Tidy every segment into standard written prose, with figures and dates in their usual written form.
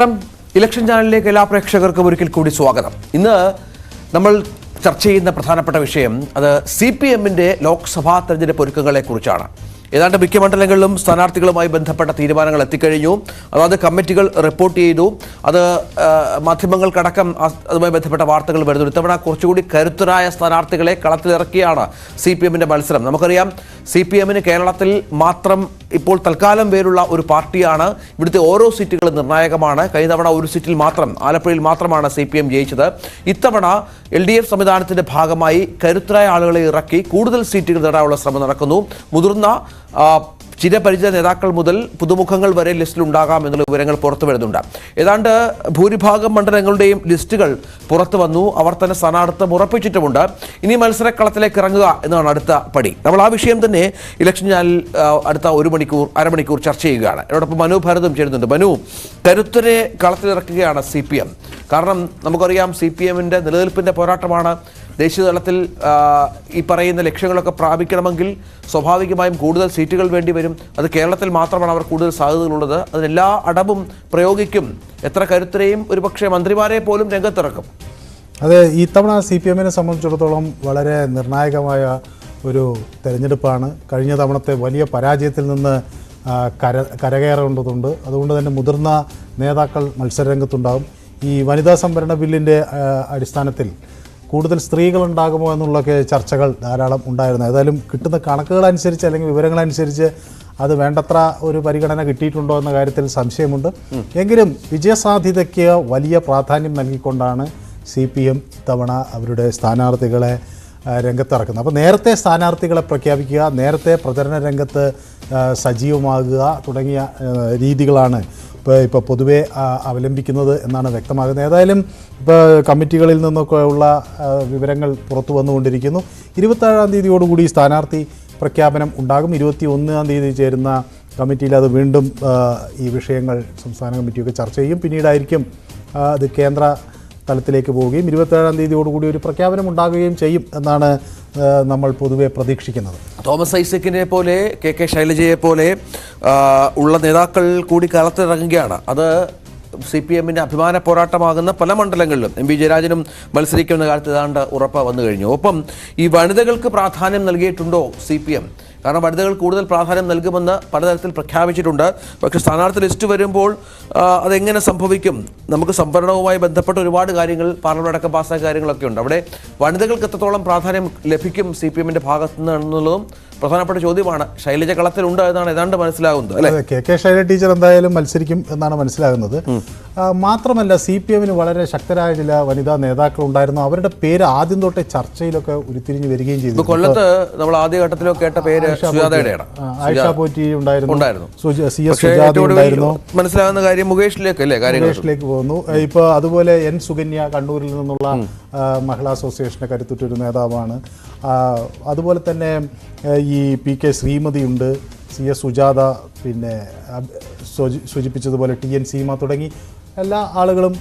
Election ചാനലിലേക്ക് എല്ലാ പ്രേക്ഷകർക്കും ഒരിക്കൽ കൂടി സ്വാഗതം. ഇന്ന് നമ്മൾ ചർച്ച ചെയ്യുന്ന പ്രധാനപ്പെട്ട വിഷയം അത് CPM-ന്റെ ലോക്സഭാ തെരഞ്ഞെടുപ്പ് ഒരുക്കങ്ങളെ കുറിച്ചാണ്. ഏതാണ്ട് മിക്ക മണ്ഡലങ്ങളിലും സ്ഥാനാർത്ഥികളുമായി ബന്ധപ്പെട്ട തീരുമാനങ്ങൾ എത്തിക്കഴിഞ്ഞു. അതായത് കമ്മിറ്റികൾ റിപ്പോർട്ട് ചെയ്തു. അത് മാധ്യമങ്ങൾക്കടക്കം അതുമായി ബന്ധപ്പെട്ട വാർത്തകൾ വരുന്നു. ഇത്തവണ കുറച്ചുകൂടി കരുത്തരായ സ്ഥാനാർത്ഥികളെ കളത്തിലിറക്കിയാണ് CPM-ന്റെ മത്സരം. നമുക്കറിയാം CPM-ന് കേരളത്തിൽ മാത്രം ഇപ്പോൾ തൽക്കാലം പേരുള്ള ഒരു പാർട്ടിയാണ്. ഇവിടുത്തെ ഓരോ സീറ്റുകളും നിർണായകമാണ്. കഴിഞ്ഞ തവണ ഒരു സീറ്റിൽ മാത്രം, ആലപ്പുഴയിൽ മാത്രമാണ് CPM ജയിച്ചത്. ഇത്തവണ LDF സംവിധാനത്തിന്റെ ഭാഗമായി കരുത്തരായ ആളുകളെ ഇറക്കി കൂടുതൽ സീറ്റുകൾ നേടാനുള്ള ശ്രമം നടക്കുന്നു. മുതിർന്ന ചിരപരിചിത നേതാക്കൾ മുതൽ പുതുമുഖങ്ങൾ വരെ ലിസ്റ്റിലുണ്ടാകാം എന്നുള്ള വിവരങ്ങൾ പുറത്തു വരുന്നുണ്ട്. ഏതാണ്ട് ഭൂരിഭാഗം മണ്ഡലങ്ങളുടെയും ലിസ്റ്റുകൾ പുറത്തു വന്നു. അവർ തന്നെ സ്ഥാനാർത്ഥിത്വം ഉറപ്പിച്ചിട്ടുമുണ്ട്. ഇനി മത്സരക്കളത്തിലേക്ക് ഇറങ്ങുക എന്നതാണ് അടുത്ത പടി. നമ്മൾ ആ വിഷയം തന്നെ ഇലക്ഷൻ ചാനൽ അടുത്ത അരമണിക്കൂർ ചർച്ച ചെയ്യുകയാണ്. എന്നോടൊപ്പം മനു ഭരതും ചേരുന്നുണ്ട്. മനു, കരുത്തരെ കളത്തിലിറക്കുകയാണ് CPM. കാരണം നമുക്കറിയാം CPM-ന്റെ നിലനിൽപ്പിന്റെ പോരാട്ടമാണ്. ദേശീയ തലത്തിൽ ഈ പറയുന്ന ലക്ഷ്യങ്ങളൊക്കെ പ്രാപിക്കണമെങ്കിൽ സ്വാഭാവികമായും കൂടുതൽ സീറ്റുകൾ വേണ്ടി വരും. അത് കേരളത്തിൽ മാത്രമാണ് അവർ കൂടുതൽ സാധ്യതകളുള്ളത്. അതിനെല്ലാ അടവും പ്രയോഗിക്കും. എത്ര കരുത്തരെയും ഒരുപക്ഷെ മന്ത്രിമാരെ പോലും രംഗത്തിറക്കും. അതെ, ഇത്തവണ CPM-നെ സംബന്ധിച്ചിടത്തോളം വളരെ നിർണായകമായ ഒരു തെരഞ്ഞെടുപ്പാണ്. കഴിഞ്ഞ തവണത്തെ വലിയ പരാജയത്തിൽ നിന്ന് കരകയറേണ്ടതുണ്ട്. അതുകൊണ്ട് തന്നെ മുതിർന്ന നേതാക്കൾ മത്സരരംഗത്തുണ്ടാകും. ഈ വനിതാ സംവരണ ബില്ലിൻ്റെ അടിസ്ഥാനത്തിൽ കൂടുതൽ സ്ത്രീകളുണ്ടാകുമോ എന്നുള്ളൊക്കെ ചർച്ചകൾ ധാരാളം ഉണ്ടായിരുന്നു. ഏതായാലും കിട്ടുന്ന കണക്കുകളനുസരിച്ച് അല്ലെങ്കിൽ വിവരങ്ങളനുസരിച്ച് അത് വേണ്ടത്ര ഒരു പരിഗണന കിട്ടിയിട്ടുണ്ടോ എന്ന കാര്യത്തിൽ സംശയമുണ്ട്. എങ്കിലും വിജയസാധ്യതയ്ക്ക് വലിയ പ്രാധാന്യം നൽകിക്കൊണ്ടാണ് CPM ഇത്തവണ അവരുടെ സ്ഥാനാർത്ഥികളെ രംഗത്തിറക്കുന്നത്. അപ്പോൾ നേരത്തെ സ്ഥാനാർത്ഥികളെ പ്രഖ്യാപിക്കുക, നേരത്തെ പ്രചരണ രംഗത്ത് സജീവമാകുക തുടങ്ങിയ രീതികളാണ് ഇപ്പോൾ പൊതുവെ അവലംബിക്കുന്നത് എന്നാണ് വ്യക്തമാകുന്നത്. ഏതായാലും ഇപ്പോൾ കമ്മിറ്റികളിൽ നിന്നൊക്കെ ഉള്ള വിവരങ്ങൾ പുറത്തു വന്നുകൊണ്ടിരിക്കുന്നു. 27-ാം തീയതിയോടുകൂടി സ്ഥാനാർത്ഥി പ്രഖ്യാപനം ഉണ്ടാകും. 21-ാം തീയതി ചേരുന്ന കമ്മിറ്റിയിൽ അത് വീണ്ടും ഈ വിഷയങ്ങൾ സംസ്ഥാന കമ്മിറ്റിയൊക്കെ ചർച്ച ചെയ്യും. പിന്നീടായിരിക്കും അത് കേന്ദ്ര തലത്തിലേക്ക് പോവുകയും 27-ാം തീയതിയോടുകൂടി ഒരു പ്രഖ്യാപനം ഉണ്ടാകുകയും ചെയ്യും എന്നാണ് നമ്മൾ പൊതുവെ പ്രതീക്ഷിക്കുന്നത്. തോമസ് ഐസക്കിനെ പോലെ KK ശൈലജയെ പോലെ ഉള്ള നേതാക്കൾ കൂടി കളത്തിലിറങ്ങുകയാണ്. അത് CPM-ന്റെ അഭിമാന പോരാട്ടമാകുന്ന പല മണ്ഡലങ്ങളിലും MV ജയരാജനും മത്സരിക്കുന്ന കാലത്ത് ഏതാണ്ട് ഉറപ്പ് വന്നു കഴിഞ്ഞു. ഒപ്പം ഈ വനിതകൾക്ക് പ്രാധാന്യം നൽകിയിട്ടുണ്ടോ CPM? കാരണം വനിതകൾ കൂടുതൽ പ്രാധാന്യം നൽകുമെന്ന് പലതരത്തിൽ പ്രഖ്യാപിച്ചിട്ടുണ്ട്. പക്ഷേ സ്ഥാനാർത്ഥി ലിസ്റ്റ് വരുമ്പോൾ അതെങ്ങനെ സംഭവിക്കും? നമുക്ക് സംവരണവുമായി ബന്ധപ്പെട്ട ഒരുപാട് കാര്യങ്ങൾ പാർലമെന്റ് അടക്കം പാസ്സായ കാര്യങ്ങളൊക്കെ ഉണ്ട്. അവിടെ വനിതകൾക്ക് എത്രത്തോളം പ്രാധാന്യം ലഭിക്കും CPM-ന്റെ ഭാഗത്തു നിന്ന് എന്നുള്ളതും പ്രധാനപ്പെട്ട ചോദ്യമാണ്. ശൈലജ കളത്തിലുണ്ട് എന്നാണ് ഏതാണ്ട് മനസ്സിലാകുന്നത്, അല്ലേ? KK ശൈലജ ടീച്ചർ എന്തായാലും മത്സരിക്കും എന്നാണ് മനസ്സിലാകുന്നത്. മാത്രമല്ല CPM-ന് വളരെ ശക്തരായ ചില വനിതാ നേതാക്കൾ ഉണ്ടായിരുന്നു. അവരുടെ പേര് ആദ്യം തൊട്ടേ ചർച്ചയിലൊക്കെ ഉരുത്തിരിഞ്ഞ് വരികയും ചെയ്തു. കൊല്ലത്ത് നമ്മൾ ആദ്യഘട്ടത്തിലൊക്കെ കേട്ട പേര് ആയിഷ പോറ്റി ഉണ്ടായിരുന്നു. CS സുജാത ഉണ്ടായിരുന്നു. മനസ്സിലാകുന്ന കാര്യം മുകേഷിലേക്ക് പോകുന്നു. ഇപ്പോൾ അതുപോലെ N സുകന്യ കണ്ണൂരിൽ നിന്നുള്ള മഹിളാ അസോസിയേഷന്റെ കരുത്തുറ്റൊരു നേതാവാണ്. അതുപോലെ തന്നെ ഈ PK ശ്രീമതി ഉണ്ട്, CS സുജാത, പിന്നെ സൂചിപ്പിച്ചതുപോലെ TN സീമ തുടങ്ങി എല്ലാ ആളുകളും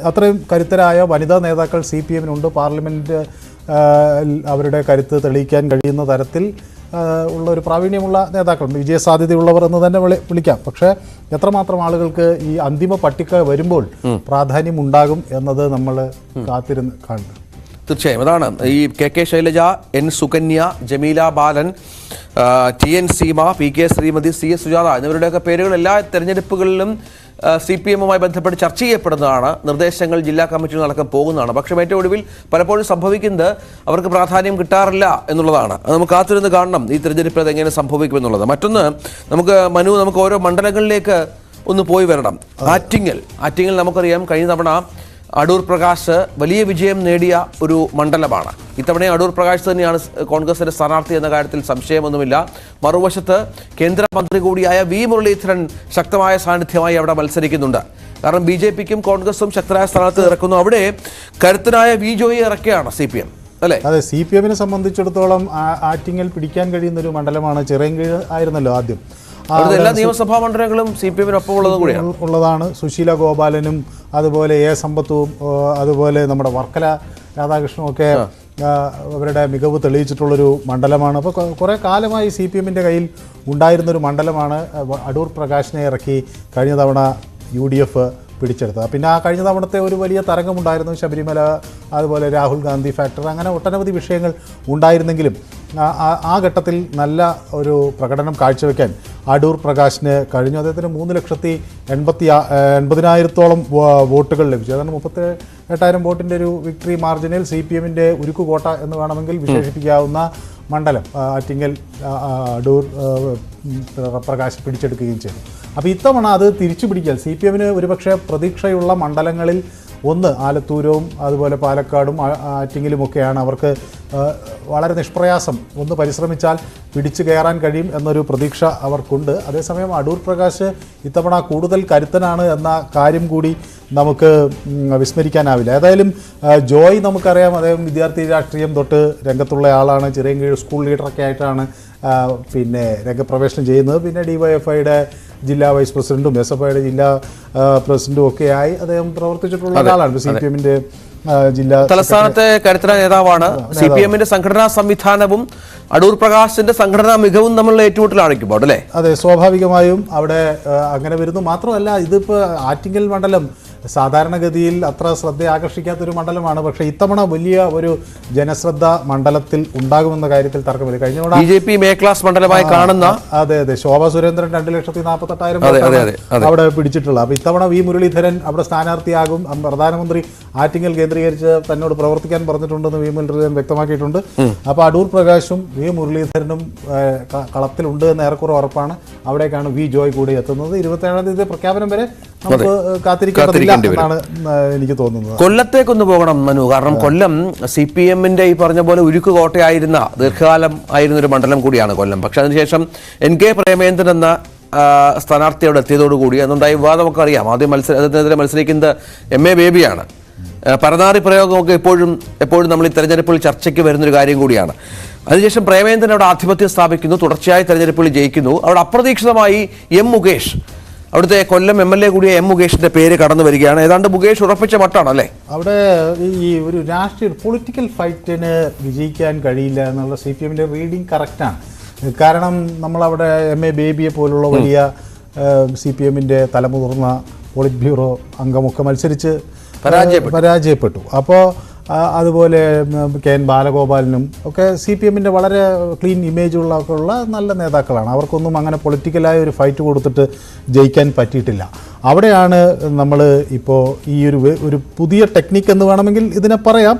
അത്രയും കരുത്തരായ വനിതാ നേതാക്കൾ CPM-നുണ്ട്. പാർലമെൻറ്റ് അവരുടെ കരുത്ത് തെളിയിക്കാൻ കഴിയുന്ന തരത്തിൽ ഉള്ള ഒരു പ്രാവീണ്യമുള്ള നേതാക്കളുണ്ട്. വിജയസാധ്യതയുള്ളവർ എന്ന് തന്നെ വിളിക്കാം. പക്ഷേ എത്രമാത്രം ആളുകൾക്ക് ഈ അന്തിമ പട്ടിക വരുമ്പോൾ പ്രാധാന്യം ഉണ്ടാകും എന്നത് നമ്മൾ കാത്തിരുന്ന് കാണുന്നു. തീർച്ചയായും അതാണ് ഈ KK ശൈലജ, N സുകന്യ, ജമീല ബാലൻ, TN Seema, PK Shrimati, CS Sujatha എന്നിവരുടെയൊക്കെ പേരുകൾ എല്ലാ തെരഞ്ഞെടുപ്പുകളിലും CPM-മായി ബന്ധപ്പെട്ട് ചർച്ച ചെയ്യപ്പെടുന്നതാണ്. നിർദ്ദേശങ്ങൾ ജില്ലാ കമ്മിറ്റികളടക്കം പോകുന്നതാണ്. പക്ഷേ ഏറ്റവും ഒടുവിൽ പലപ്പോഴും സംഭവിക്കുന്നത് അവർക്ക് പ്രാധാന്യം കിട്ടാറില്ല എന്നുള്ളതാണ്. അത് നമുക്ക് കാത്തിരുന്ന് കാണണം ഈ തെരഞ്ഞെടുപ്പിൽ അതെങ്ങനെ സംഭവിക്കുമെന്നുള്ളത്. മറ്റൊന്ന്, നമുക്ക് ഓരോ മണ്ഡലങ്ങളിലേക്ക് ഒന്ന് പോയി വരണം. ആറ്റിങ്ങൽ നമുക്കറിയാം കഴിഞ്ഞ തവണ അടൂർ പ്രകാശ് വലിയ വിജയം നേടിയ ഒരു മണ്ഡലമാണ്. ഇത്തവണ അടൂർ പ്രകാശ് തന്നെയാണ് കോൺഗ്രസിന്റെ സ്ഥാനാർത്ഥി എന്ന കാര്യത്തിൽ സംശയമൊന്നുമില്ല. മറുവശത്ത് കേന്ദ്രമന്ത്രി കൂടിയായ V മുരളീധരൻ ശക്തമായ സാന്നിധ്യമായി അവിടെ മത്സരിക്കുന്നുണ്ട്. കാരണം BJPക്കും കോൺഗ്രസും ശക്തരായ സ്ഥാനാർത്ഥി ഇറക്കുന്നു. അവിടെ കരുത്തനായ V ജോയിയെ ഇറക്കുകയാണ് CPM, അല്ലേ? അതെ, CPM-നെ സംബന്ധിച്ചിടത്തോളം ആറ്റിങ്ങൽ പിടിക്കാൻ കഴിയുന്ന ഒരു മണ്ഡലമാണ്. ചിറയൻകീഴ് ആയിരുന്നല്ലോ ആദ്യം. എല്ലാ നിയമസഭാ മണ്ഡലങ്ങളും CPM-നൊപ്പം ഉള്ളതാണ്. സുശീല ഗോപാലനും അതുപോലെ A സമ്പത്തും അതുപോലെ നമ്മുടെ വർക്കല രാധാകൃഷ്ണനും ഒക്കെ അവരുടെ മികവ് തെളിയിച്ചിട്ടുള്ളൊരു മണ്ഡലമാണ്. അപ്പോൾ കുറേ കാലമായി CPM-ൻ്റെ കയ്യിൽ ഉണ്ടായിരുന്നൊരു മണ്ഡലമാണ്. അടൂർ പ്രകാശിനെ ഇറക്കി കഴിഞ്ഞ തവണ UDF പിടിച്ചെടുത്തത്. പിന്നെ ആ കഴിഞ്ഞ തവണത്തെ ഒരു വലിയ തരംഗമുണ്ടായിരുന്നു, ശബരിമല, അതുപോലെ രാഹുൽ ഗാന്ധി ഫാക്ടർ, അങ്ങനെ ഒട്ടനവധി വിഷയങ്ങൾ ഉണ്ടായിരുന്നെങ്കിലും ആ ഘട്ടത്തിൽ നല്ല ഒരു പ്രകടനം കാഴ്ചവെക്കാൻ അടൂർ പ്രകാശിന് കഴിഞ്ഞു. അദ്ദേഹത്തിന് 3,80,000-ഓളം വോട്ടുകൾ ലഭിച്ചു. അതാണ് 38,000 വോട്ടിൻ്റെ ഒരു വിക്ടറി മാർജിനിൽ CPM-ൻ്റെ ഉരുക്കുകോട്ട എന്ന് വേണമെങ്കിൽ വിശേഷിപ്പിക്കാവുന്ന മണ്ഡലം ആറ്റിങ്ങൽ അടൂർ പ്രകാശ് പിടിച്ചെടുക്കുകയും ചെയ്തു. അപ്പോൾ ഇത്തവണ അത് തിരിച്ചു പിടിക്കാൻ CPM-ന് ഒരുപക്ഷെ പ്രതീക്ഷയുള്ള മണ്ഡലങ്ങളിൽ ഒന്ന് ആലത്തൂരും അതുപോലെ പാലക്കാടും ആറ്റിങ്ങലുമൊക്കെയാണ്. അവർക്ക് വളരെ നിഷ്പ്രയാസം ഒന്ന് പരിശ്രമിച്ചാൽ പിടിച്ചു കയറാൻ കഴിയും എന്നൊരു പ്രതീക്ഷ അവർക്കുണ്ട്. അതേസമയം അടൂർ പ്രകാശ് ഇത്തവണ കൂടുതൽ കരുത്തനാണ് എന്ന കാര്യം കൂടി നമുക്ക് വിസ്മരിക്കാനാവില്ല. ഏതായാലും ജോയ് നമുക്കറിയാം, അദ്ദേഹം വിദ്യാർത്ഥി രാഷ്ട്രീയം തൊട്ട് രംഗത്തുള്ള ആളാണ്. ചിറയൻകീഴ് സ്കൂൾ ലീഡറൊക്കെ ആയിട്ടാണ് പിന്നെ രംഗപ്രവേശനം ചെയ്യുന്നത്. പിന്നെ DYFIയുടെ ജില്ലാ വൈസ് പ്രസിഡന്റും SFIയുടെ ജില്ലാ പ്രസിഡന്റും ഒക്കെയായി അദ്ദേഹം പ്രവർത്തിച്ചിട്ടുള്ള ആളാണ്. CPM-ന്റെ ജില്ലാ തലസ്ഥാനത്തെ കരുത്തര നേതാവാണ്. CPM-ന്റെ സംഘടനാ സംവിധാനവും അടൂർ പ്രകാശിന്റെ സംഘടനാ മികവും തമ്മിലുള്ള ഏറ്റുമുട്ടലാണിപ്പോൾ അല്ലേ? അതെ, സ്വാഭാവികമായും അവിടെ അങ്ങനെ വരുന്നു. മാത്രമല്ല, ഇതിപ്പോൾ ആറ്റിങ്ങൽ മണ്ഡലം സാധാരണഗതിയിൽ അത്ര ശ്രദ്ധ ആകർഷിക്കാത്തൊരു മണ്ഡലമാണ്. പക്ഷേ ഇത്തവണ വലിയ ഒരു ജനശ്രദ്ധ മണ്ഡലത്തിൽ ഉണ്ടാകുമെന്ന കാര്യത്തിൽ തർക്കമില്ല. കഴിഞ്ഞ തവണ BJP എ ക്ലാസ് മണ്ഡലമായി കാണുന്ന അതെ ശോഭാ സുരേന്ദ്രൻ 2,48,000 അവിടെ പിടിച്ചിട്ടുള്ള. അപ്പോൾ ഇത്തവണ V. മുരളീധരൻ അവിടെ സ്ഥാനാർത്ഥിയാകും. പ്രധാനമന്ത്രി ആറ്റിങ്ങൽ കേന്ദ്രീകരിച്ച് തന്നോട് പ്രവർത്തിക്കാൻ പറഞ്ഞിട്ടുണ്ടെന്ന് V. മുരളീധരൻ വ്യക്തമാക്കിയിട്ടുണ്ട്. അപ്പോൾ അടൂർ പ്രകാശും V. മുരളീധരനും കളത്തിലുണ്ട് എന്ന് ഏറെക്കുറെ ഉറപ്പാണ്. അവിടേക്കാണ് V. ജോയ് കൂടി എത്തുന്നത്. 27-ാം തീയതി പ്രഖ്യാപനം വരെ നമുക്ക് കാത്തിരിക്കേണ്ടതില്ല എന്നാണ് എനിക്ക് തോന്നുന്നത്. കൊല്ലത്തേക്കൊന്ന് പോകണം മനു, കാരണം കൊല്ലം CPM-ന്റെ ഈ പറഞ്ഞ പോലെ ഉരുക്ക് കോട്ടയായിരുന്ന ദീർഘകാലം ആയിരുന്ന ഒരു മണ്ഡലം കൂടിയാണ് കൊല്ലം. പക്ഷെ അതിനുശേഷം NK പ്രേമേന്ദ്രൻ എന്ന സ്ഥാനാർത്ഥി അവിടെ എത്തിയതോടുകൂടി അതുണ്ടായ വിവാദമൊക്കെ അറിയാം. ആദ്യം അതിനെതിരെ മത്സരിക്കുന്നത് MA ബേബിയാണ്. പരനാറി പ്രയോഗമൊക്കെ എപ്പോഴും നമ്മൾ ഈ തെരഞ്ഞെടുപ്പിൽ ചർച്ചയ്ക്ക് വരുന്നൊരു കാര്യം കൂടിയാണ്. അതിനുശേഷം പ്രേമേന്ദ്രൻ അവിടെ ആധിപത്യം സ്ഥാപിക്കുന്നു, തുടർച്ചയായി തെരഞ്ഞെടുപ്പിൽ ജയിക്കുന്നു. അവിടെ അപ്രതീക്ഷിതമായി M. മുകേഷ്, അവിടുത്തെ കൊല്ലം MLA കൂടിയ M. മുകേഷിന്റെ പേര് കടന്നു വരികയാണ്. ഏതാണ്ട് മുകേഷ് ഉറപ്പിച്ച മട്ടാണ് അല്ലേ? അവിടെ ഈ ഒരു രാഷ്ട്രീയ പൊളിറ്റിക്കൽ ഫൈറ്റിന് വിജയിക്കാൻ കഴിയില്ല എന്നുള്ള CPM-ന്റെ റീഡിങ് കറക്റ്റാണ്. കാരണം നമ്മളവിടെ MA ബേബിയെ പോലുള്ള വലിയ CPM-ന്റെ തലമുതിർന്ന പോളിറ്റ് ബ്യൂറോ അംഗമൊക്കെ മത്സരിച്ച് പരാജയപ്പെട്ടു. അപ്പോൾ അതുപോലെ KN ബാലഗോപാലിനും ഒക്കെ CPM-ന്റെ വളരെ ക്ലീൻ ഇമേജുള്ള നല്ല നേതാക്കളാണ്. അവർക്കൊന്നും അങ്ങനെ പൊളിറ്റിക്കലായ ഒരു ഫൈറ്റ് കൊടുത്തിട്ട് ജയിക്കാൻ പറ്റിയിട്ടില്ല. അവിടെയാണ് നമ്മൾ ഇപ്പോൾ ഈ ഒരു പുതിയ ടെക്നിക്ക് എന്ന് വേണമെങ്കിൽ ഇതിനെ പറയാം.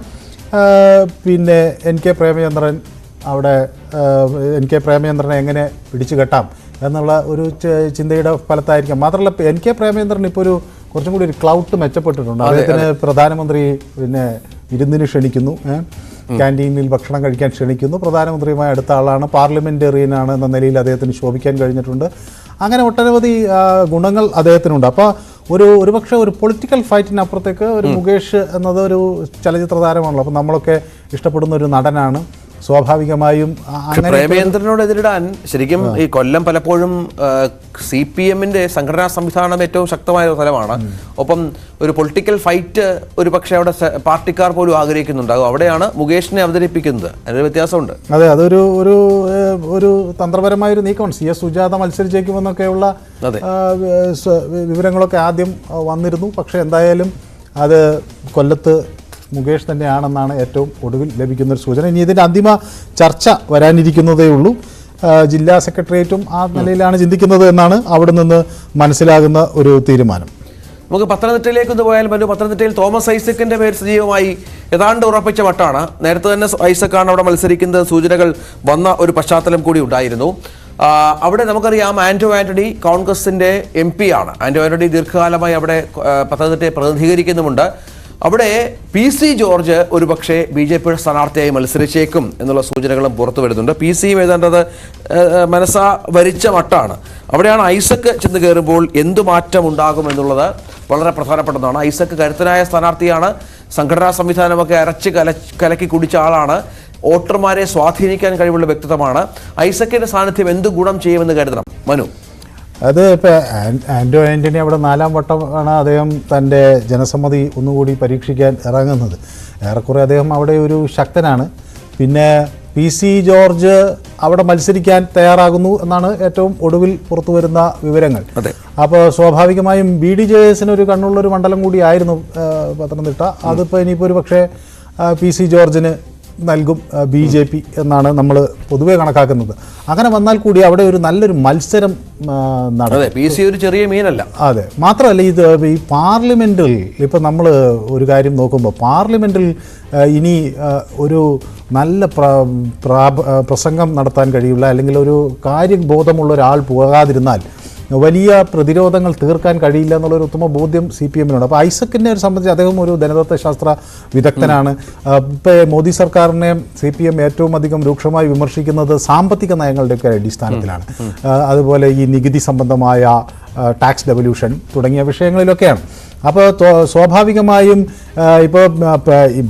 പിന്നെ NK പ്രേമചന്ദ്രൻ അവിടെ NK പ്രേമചന്ദ്രനെ എങ്ങനെ പിടിച്ചു കെട്ടാം എന്നുള്ള ഒരു ചിന്തയുടെ ഫലത്തായിരിക്കാം. മാത്രമല്ല, NK പ്രേമചന്ദ്രൻ ഇപ്പോൾ കുറച്ചും കൂടി ഒരു ക്ലൗട്ട് മെച്ചപ്പെട്ടിട്ടുണ്ട്. അദ്ദേഹത്തിന് പ്രധാനമന്ത്രി പിന്നെ വിരുന്നിന് ക്ഷണിക്കുന്നു, ക്യാൻറ്റീനിൽ ഭക്ഷണം കഴിക്കാൻ ക്ഷണിക്കുന്നു. പ്രധാനമന്ത്രിയുമായി അടുത്ത ആളാണ്, പാർലമെൻറ്റേറിയനാണ് എന്ന നിലയിൽ അദ്ദേഹത്തിന് ശോഭിക്കാൻ കഴിഞ്ഞിട്ടുണ്ട്. അങ്ങനെ ഒട്ടനവധി ഗുണങ്ങൾ അദ്ദേഹത്തിനുണ്ട്. അപ്പോൾ ഒരുപക്ഷെ ഒരു പൊളിറ്റിക്കൽ ഫൈറ്റിനപ്പുറത്തേക്ക് ഒരു മുകേഷ് എന്നത് ഒരു ചലച്ചിത്ര താരമാണല്ലോ. അപ്പോൾ നമ്മളൊക്കെ ഇഷ്ടപ്പെടുന്ന ഒരു നടനാണ്. സ്വാഭാവികമായും പ്രേമേന്ദ്രനോട് എതിരിടാൻ ശരിക്കും ഈ കൊല്ലം പലപ്പോഴും CPM-ന്റെ സംഘടനാ സംവിധാനം ഏറ്റവും ശക്തമായ ഒരു സ്ഥലമാണ്. ഒപ്പം ഒരു പൊളിറ്റിക്കൽ ഫൈറ്റ് ഒരു പക്ഷേ അവിടെ പാർട്ടിക്കാർ പോലും ആഗ്രഹിക്കുന്നുണ്ടാകും. അവിടെയാണ് മുകേഷിനെ അവതരിപ്പിക്കുന്നത്. അതിനൊരു വ്യത്യാസമുണ്ട്. അതെ, അതൊരു ഒരു തന്ത്രപരമായൊരു നീക്കമാണ്. CS സുജാത മത്സരിച്ചേക്കുമെന്നൊക്കെയുള്ള വിവരങ്ങളൊക്കെ ആദ്യം വന്നിരുന്നു. പക്ഷേ എന്തായാലും അത് കൊല്ലത്ത് മുകേഷ് തന്നെയാണെന്നാണ് ഏറ്റവും ഒടുവിൽ ലഭിക്കുന്നൊരു സൂചന. ഇനി ഇതിൻ്റെ അന്തിമ ചർച്ച വരാനിരിക്കുന്നതേ ഉള്ളൂ. ജില്ലാ സെക്രട്ടേറിയറ്റും ആ നിലയിലാണ് ചിന്തിക്കുന്നത് എന്നാണ് അവിടെ നിന്ന് മനസ്സിലാകുന്ന ഒരു തീരുമാനം. നമുക്ക് പത്തനംതിട്ടയിലേക്കൊന്ന് പോയാൽ പത്തനംതിട്ടയിൽ തോമസ് ഐസക്കിന്റെ പേര് സജീവമായി ഏതാണ്ട് ഉറപ്പിച്ച മട്ടാണ്. നേരത്തെ തന്നെ ഐസക്കാണ് അവിടെ മത്സരിക്കുന്നത് സൂചനകൾ വന്ന ഒരു പശ്ചാത്തലം കൂടി ഉണ്ടായിരുന്നു. അവിടെ നമുക്കറിയാം ആന്റോ ആന്റണി കോൺഗ്രസിന്റെ MP ആണ്. ആന്റോ ആന്റണി ദീർഘകാലമായി അവിടെ പത്തനംതിട്ടയെ പ്രതിനിധീകരിക്കുന്നുമുണ്ട്. അവിടെ PC ജോർജ് ഒരുപക്ഷെ BJPയുടെ സ്ഥാനാർത്ഥിയായി മത്സരിച്ചേക്കും എന്നുള്ള സൂചനകളും പുറത്തു വരുന്നുണ്ട്. PC ഏതാണ്ടത് മനസ്സാ വരിച്ച മട്ടാണ്. അവിടെയാണ് ഐസക്ക് ചെന്ന് കയറുമ്പോൾ എന്തു മാറ്റം ഉണ്ടാകും എന്നുള്ളത് വളരെ പ്രധാനപ്പെട്ടതാണ്. ഐസക്ക് കരുത്തനായ സ്ഥാനാർത്ഥിയാണ്. സംഘടനാ സംവിധാനമൊക്കെ അരച്ച് കലക്കി കുടിച്ച ആളാണ്. വോട്ടർമാരെ സ്വാധീനിക്കാൻ കഴിവുള്ള വ്യക്തിത്വമാണ്. ഐസക്കിന്റെ സാന്നിധ്യം എന്ത് ഗുണം ചെയ്യുമെന്ന് കരുതണം മനു? അത് ഇപ്പോൾ ആന്റോ ആന്റണി അവിടെ 4ാം വട്ടമാണ് അദ്ദേഹം തൻ്റെ ജനസമ്മതി ഒന്നുകൂടി പരീക്ഷിക്കാൻ ഇറങ്ങുന്നത്. ഏറെക്കുറെ അദ്ദേഹം അവിടെ ഒരു ശക്തനാണ്. പിന്നെ PC ജോർജ് അവിടെ മത്സരിക്കാൻ തയ്യാറാകുന്നു എന്നാണ് ഏറ്റവും ഒടുവിൽ പുറത്തു വരുന്ന വിവരങ്ങൾ. അപ്പോൾ സ്വാഭാവികമായും BDJS ഒരു കണ്ണുള്ളൊരു മണ്ഡലം കൂടിയായിരുന്നു പത്തനംതിട്ട. അതിപ്പോൾ ഇനിയിപ്പോൾ ഒരു പക്ഷേ PC ജോർജിന് നൽകും BJP എന്നാണ് നമ്മൾ പൊതുവെ കണക്കാക്കുന്നത്. അങ്ങനെ വന്നാൽ കൂടി അവിടെ ഒരു നല്ലൊരു മത്സരം നടക്കും. PC ഒരു ചെറിയ മീനല്ല. അതെ, മാത്രമല്ല ഇത് ഈ പാർലമെൻറ്റിൽ ഇപ്പം നമ്മൾ ഒരു കാര്യം നോക്കുമ്പോൾ പാർലമെൻറ്റിൽ ഇനി ഒരു നല്ല പ്രസംഗം നടത്താൻ കഴിയില്ല, അല്ലെങ്കിൽ ഒരു കാര്യബോധമുള്ള ഒരാൾ പോകാതിരുന്നാൽ വലിയ പ്രതിരോധങ്ങൾ തീർക്കാൻ കഴിയില്ല എന്നുള്ളൊരു ഉത്തമ ബോധ്യം CPM-നോട്. അപ്പോൾ ഐസക്കിനെ സംബന്ധിച്ച് അദ്ദേഹം ഒരു ധനതത്വശാസ്ത്ര വിദഗ്ധനാണ്. ഇപ്പോൾ മോദി സർക്കാരിനെ CPM ഏറ്റവും അധികം രൂക്ഷമായി വിമർശിക്കുന്നത് സാമ്പത്തിക നയങ്ങളുടെയൊക്കെ അടിസ്ഥാനത്തിലാണ്. അതുപോലെ ഈ നികുതി സംബന്ധമായ ടാക്സ് ഡെവല്യൂഷൻ തുടങ്ങിയ വിഷയങ്ങളിലൊക്കെയാണ്. അപ്പോൾ സ്വാഭാവികമായും ഇപ്പോൾ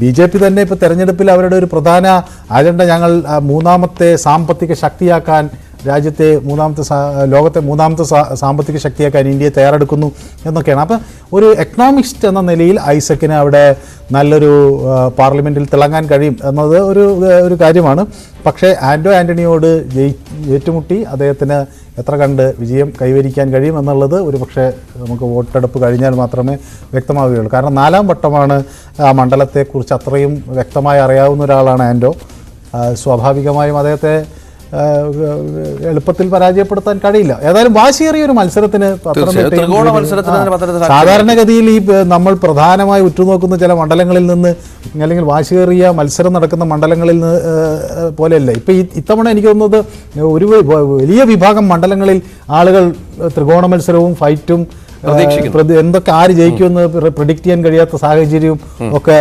BJP തന്നെ ഇപ്പോൾ തെരഞ്ഞെടുപ്പിൽ അവരുടെ ഒരു പ്രധാന അജണ്ട ഞങ്ങൾ മൂന്നാമത്തെ സാമ്പത്തിക ശക്തിയാക്കാൻ രാജ്യത്തെ ലോകത്തെ മൂന്നാമത്തെ സാമ്പത്തിക ശക്തിയാക്കാൻ ഇന്ത്യയെ തയ്യാറെടുക്കുന്നു എന്നൊക്കെയാണ്. അപ്പോൾ ഒരു എക്കണോമിസ്റ്റ് എന്ന നിലയിൽ ഐസക്കിന് അവിടെ നല്ലൊരു പാർലമെൻറ്റിൽ തിളങ്ങാൻ കഴിയും എന്നത് ഒരു കാര്യമാണ്. പക്ഷേ ആൻ്റണിയോട് ഏറ്റുമുട്ടി അദ്ദേഹത്തിന് എത്ര കണ്ട് വിജയം കൈവരിക്കാൻ കഴിയും എന്നുള്ളത് ഒരു പക്ഷേ നമുക്ക് വോട്ടെടുപ്പ് കഴിഞ്ഞാൽ മാത്രമേ വ്യക്തമാവുകയുള്ളൂ. കാരണം 4ാം വട്ടമാണ് ആ മണ്ഡലത്തെക്കുറിച്ച് അത്രയും വ്യക്തമായി അറിയാവുന്ന ഒരാളാണ് ആൻ്റോ. സ്വാഭാവികമായും അദ്ദേഹത്തെ എളുപ്പത്തിൽ പരാജയപ്പെടുത്താൻ കഴിയില്ല. ഏതായാലും വാശിയേറിയ ഒരു മത്സരത്തിന് സാധാരണഗതിയിൽ ഈ നമ്മൾ പ്രധാനമായി ഉറ്റുനോക്കുന്ന ചില മണ്ഡലങ്ങളിൽ നിന്ന്, അല്ലെങ്കിൽ വാശിയേറിയ മത്സരം നടക്കുന്ന മണ്ഡലങ്ങളിൽ നിന്ന് പോലെയല്ല. ഇപ്പം ഇത്തവണ എനിക്ക് തോന്നുന്നത് ഒരു വലിയ വിഭാഗം മണ്ഡലങ്ങളിൽ ആളുകൾ ത്രികോണ മത്സരവും ഫൈറ്റും എന്തൊക്കെ ആര് ജയിക്കുമെന്ന് പ്രെഡിക്റ്റ് ചെയ്യാൻ കഴിയാത്ത സാഹചര്യവും ഒക്കെ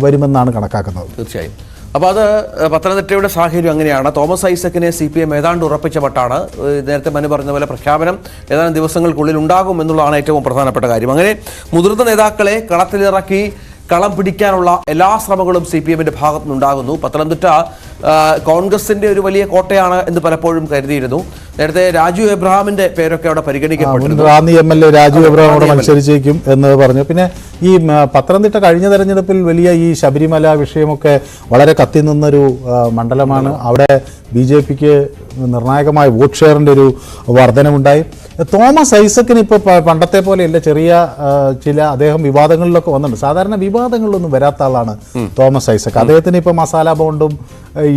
വരുമെന്നാണ് കണക്കാക്കുന്നത്. തീർച്ചയായും. അപ്പോൾ അത് പത്തനംതിട്ടയുടെ സാഹചര്യം അങ്ങനെയാണ്. തോമസ് ഐസക്കിനെ CPM ഏതാണ്ട് ഉറപ്പിച്ച മട്ടാണ്. നേരത്തെ മനു പറഞ്ഞ പോലെ പ്രഖ്യാപനം ഏതാനും ദിവസങ്ങൾക്കുള്ളിൽ ഉണ്ടാകും എന്നുള്ളതാണ് ഏറ്റവും പ്രധാനപ്പെട്ട കാര്യം. അങ്ങനെ മുതിർന്ന നേതാക്കളെ കളത്തിലിറക്കി കളം പിടിക്കാനുള്ള എല്ലാ ശ്രമങ്ങളും CPM-ന്റെ ഭാഗത്തു നിന്നുണ്ടാകുന്നു. പത്തനംതിട്ട കോൺഗ്രസിന്റെ ഒരു വലിയ കോട്ടയാണ് എന്ന് പലപ്പോഴും കരുതിയിരുന്നു. നേരത്തെ രാജു എബ്രഹാമിന്റെ പേരൊക്കെ അവിടെ പരിഗണിക്കപ്പെട്ടു. MLA രാജു എബ്രഹാം അവിടെ മത്സരിച്ചേക്കും എന്ന് പറഞ്ഞു. പിന്നെ ഈ പത്തനംതിട്ട കഴിഞ്ഞ തെരഞ്ഞെടുപ്പിൽ വലിയ ഈ ശബരിമല വിഷയമൊക്കെ വളരെ കത്തി നിന്നൊരു മണ്ഡലമാണ്. അവിടെ BJPക്ക് നിർണായകമായ വോട്ട് ഷെയറിൻ്റെ ഒരു വർധനമുണ്ടായി. തോമസ് ഐസക്കിന് ഇപ്പോൾ പണ്ടത്തെ പോലെയല്ല, ചെറിയ ചില അദ്ദേഹം വിവാദങ്ങളിലൊക്കെ വന്നിട്ടുണ്ട്. സാധാരണ വിവാദങ്ങളിലൊന്നും വരാത്ത ആളാണ് തോമസ് ഐസക്. അദ്ദേഹത്തിന് ഇപ്പോൾ മസാല ബോണ്ടും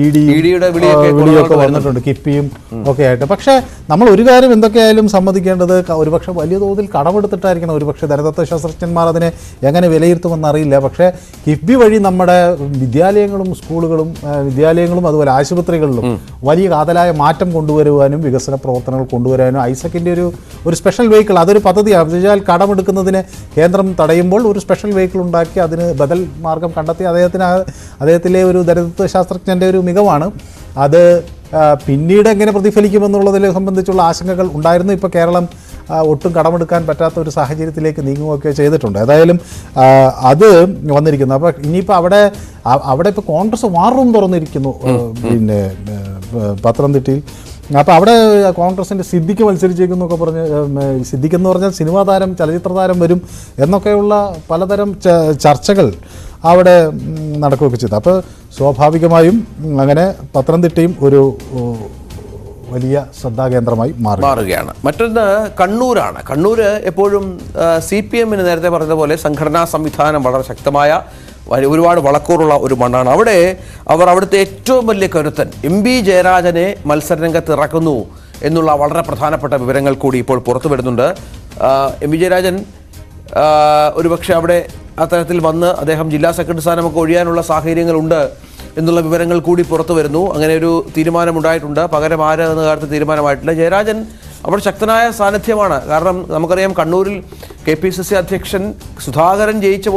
ഇഡിയുടെ വിളിയൊക്കെ വന്നിട്ടുണ്ട്, കിഫ്ബിയും ഒക്കെ ആയിട്ട്. പക്ഷേ നമ്മൾ ഒരു കാര്യം എന്തൊക്കെയായാലും സമ്മതിക്കേണ്ടത്, ഒരുപക്ഷെ വലിയ തോതിൽ കടമെടുത്തിട്ടായിരിക്കണം ഒരുപക്ഷെ ധനതത്വ ശാസ്ത്രജ്ഞന്മാർ അതിനെ എങ്ങനെ വിലയിരുത്തുമെന്ന് അറിയില്ല. പക്ഷേ കിഫ്ബി വഴി നമ്മുടെ വിദ്യാലയങ്ങളും സ്കൂളുകളും അതുപോലെ ആശുപത്രികളിലും വലിയ കാതലായ മാറ്റം കൊണ്ടുവരുവാനും വികസന പ്രവർത്തനങ്ങൾ കൊണ്ടുവരാനും ഐസക്കിൻ്റെ ഒരു സ്പെഷ്യൽ വെഹിക്കിൾ, അതൊരു പദ്ധതിയാണ്. എന്നുവെച്ചാൽ കടമെടുക്കുന്നതിന് കേന്ദ്രം തടയുമ്പോൾ ഒരു സ്പെഷ്യൽ വെഹിക്കിൾ ഉണ്ടാക്കി അതിന് ബദൽ മാർഗം കണ്ടെത്തി അദ്ദേഹത്തിലെ ഒരു ധനതത്വ ശാസ്ത്രജ്ഞൻ്റെ ഒരു മികവാണ് അത്. പിന്നീട് എങ്ങനെ പ്രതിഫലിക്കുമെന്നുള്ളതിനെ സംബന്ധിച്ചുള്ള ആശങ്കകൾ ഉണ്ടായിരുന്നു. ഇപ്പോൾ കേരളം ഒട്ടും കടമെടുക്കാൻ പറ്റാത്ത ഒരു സാഹചര്യത്തിലേക്ക് നീങ്ങുകയൊക്കെ ചെയ്തിട്ടുണ്ട്. ഏതായാലും അത് വന്നിരിക്കുന്നു. അപ്പോൾ ഇനിയിപ്പോൾ അവിടെ ഇപ്പോൾ കോൺഗ്രസ് വാർ റൂം തുറന്നിരിക്കുന്നു പിന്നെ പത്തനംതിട്ടയിൽ. അപ്പോൾ അവിടെ കോൺഗ്രസിൻ്റെ സിദ്ദിഖ് മത്സരിച്ചേക്കുന്നൊക്കെ പറഞ്ഞ്, സിദ്ദിഖ് എന്ന് പറഞ്ഞാൽ സിനിമാ താരം, ചലച്ചിത്ര താരം വരും എന്നൊക്കെയുള്ള പലതരം ചർച്ചകൾ അവിടെ നടക്കുകയൊക്കെ ചെയ്തു. അപ്പോൾ സ്വാഭാവികമായും അങ്ങനെ പത്തനംതിട്ടയും ഒരു വലിയ ശ്രദ്ധാകേന്ദ്രമായി മാറുകയാണ്. മറ്റൊന്ന് കണ്ണൂരാണ്. കണ്ണൂർ എപ്പോഴും CPM-ന് നേരത്തെ പറഞ്ഞതുപോലെ സംഘടനാ സംവിധാനം വളരെ ശക്തമായ, ഒരുപാട് വളക്കൂറുള്ള ഒരു മണ്ണാണ്. അവിടുത്തെ ഏറ്റവും വലിയ കരുത്തൻ MB ജയരാജനെ മത്സരരംഗത്ത് ഇറക്കുന്നു എന്നുള്ള വളരെ പ്രധാനപ്പെട്ട വിവരങ്ങൾ കൂടി ഇപ്പോൾ പുറത്തു വരുന്നുണ്ട്. MB ജയരാജൻ ഒരുപക്ഷെ അവിടെ അത്തരത്തിൽ വന്ന് അദ്ദേഹം ജില്ലാ സെക്രട്ടറി സ്ഥാനമൊക്കെ ഒഴിയാനുള്ള സാഹചര്യങ്ങളുണ്ട് എന്നുള്ള വിവരങ്ങൾ കൂടി പുറത്തു വരുന്നു. അങ്ങനെ ഒരു തീരുമാനമുണ്ടായിട്ടുണ്ട്. പകരം ആര് എന്ന കാര്യത്തിൽ തീരുമാനമായിട്ടില്ല. ജയരാജൻ അവിടെ ശക്തനായ സാന്നിധ്യമാണ്. കാരണം നമുക്കറിയാം കണ്ണൂരിൽ KPCC അധ്യക്ഷൻ സുധാകരൻ ജയിച്ചു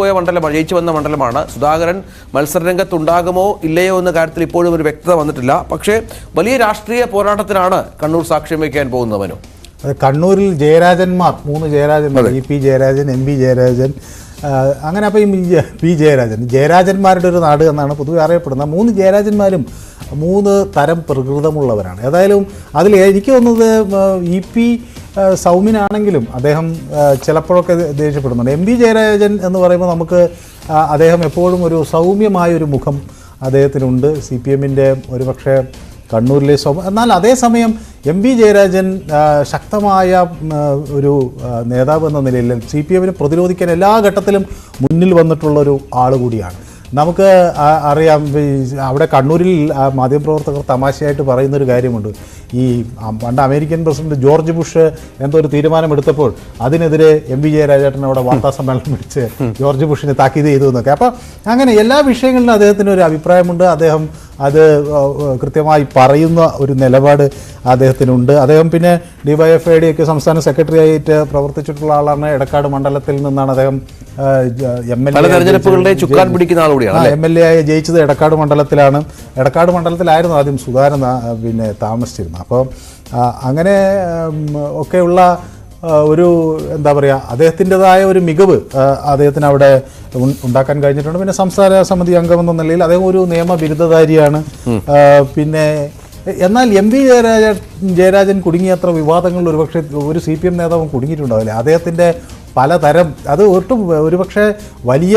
വന്ന മണ്ഡലമാണ്. സുധാകരൻ മത്സരരംഗത്തുണ്ടാകുമോ ഇല്ലയോ എന്ന കാര്യത്തിൽ ഇപ്പോഴും ഒരു വ്യക്തത വന്നിട്ടില്ല. പക്ഷേ വലിയ രാഷ്ട്രീയ പോരാട്ടത്തിനാണ് കണ്ണൂർ സാക്ഷ്യം വയ്ക്കാൻ പോകുന്നവനും. കണ്ണൂരിൽ ജയരാജന്മാർ, 3 ജയരാജന്മാർ, EP ജയരാജൻ, MB ജയരാജൻ, അങ്ങനെ. അപ്പോൾ ഈ P ജയരാജന്മാരുടെ ഒരു നാട് എന്നാണ് പൊതുവെ അറിയപ്പെടുന്നത്. 3 ജയരാജന്മാരും 3 തരം പ്രകൃതമുള്ളവരാണ്. ഏതായാലും അതിൽ എനിക്ക് തോന്നുന്നത് EP സൗമ്യനാണെങ്കിലും അദ്ദേഹം ചിലപ്പോഴൊക്കെ ദേഷ്യപ്പെടുന്നുണ്ട്. MB ജയരാജൻ എന്ന് പറയുമ്പോൾ നമുക്ക് അദ്ദേഹം എപ്പോഴും ഒരു സൗമ്യമായൊരു മുഖം അദ്ദേഹത്തിനുണ്ട്. CPM-ൻ്റെ ഒരുപക്ഷെ കണ്ണൂരിലെ എന്നാൽ അതേസമയം MV ജയരാജൻ ശക്തമായ ഒരു നേതാവ് എന്ന നിലയിൽ CPM-നെ പ്രതിരോധിക്കാൻ എല്ലാ ഘട്ടത്തിലും മുന്നിൽ വന്നിട്ടുള്ളൊരു ആൾ കൂടിയാണ്. നമുക്ക് അറിയാം, അവിടെ കണ്ണൂരിൽ മാധ്യമപ്രവർത്തകർ തമാശയായിട്ട് പറയുന്നൊരു കാര്യമുണ്ട്. ഈ പണ്ട് അമേരിക്കൻ പ്രസിഡന്റ് ജോർജ് ബുഷ് എന്തോ ഒരു തീരുമാനമെടുത്തപ്പോൾ അതിനെതിരെ MV ജയരാജേട്ടൻ അവിടെ വാർത്താ സമ്മേളനം വിളിച്ച് ജോർജ് ബുഷിനെ താക്കീത് ചെയ്തു എന്നൊക്കെ. അപ്പം അങ്ങനെ എല്ലാ വിഷയങ്ങളിലും അദ്ദേഹത്തിന് ഒരു അഭിപ്രായമുണ്ട്. അദ്ദേഹം അത് കൃത്യമായി പറയുന്ന ഒരു നിലപാട് അദ്ദേഹത്തിനുണ്ട്. അദ്ദേഹം പിന്നെ DYFIയുടെയൊക്കെ സംസ്ഥാന സെക്രട്ടറി ആയിട്ട് പ്രവർത്തിച്ചിട്ടുള്ള ആളാണ്. എടക്കാട് മണ്ഡലത്തിൽ നിന്നാണ് അദ്ദേഹം MLA ആയി ജയിച്ചത്. എടക്കാട് മണ്ഡലത്തിലാണ്. എടക്കാട് മണ്ഡലത്തിലായിരുന്നു ആദ്യം സുധാകരൻ പിന്നെ താമസിച്ചിരുന്നത്. അപ്പോൾ അങ്ങനെ ഒക്കെയുള്ള ഒരു എന്താ പറയുക, അദ്ദേഹത്തിൻ്റെതായ ഒരു മികവ് അദ്ദേഹത്തിന് അവിടെ ഉണ്ടാക്കാൻ കഴിഞ്ഞിട്ടുണ്ട്. പിന്നെ സംസ്ഥാന സമിതി അംഗമെന്ന നിലയിൽ അദ്ദേഹം ഒരു നിയമബിരുദധാരിയാണ്. പിന്നെ എന്നാൽ MV ജയരാജൻ കുടുങ്ങിയത്ര വിവാദങ്ങളിൽ ഒരുപക്ഷെ ഒരു CPM നേതാവും കുടുങ്ങിയിട്ടുണ്ടാവില്ല. അദ്ദേഹത്തിൻ്റെ പലതരം, അത് ഒട്ടും ഒരുപക്ഷെ വലിയ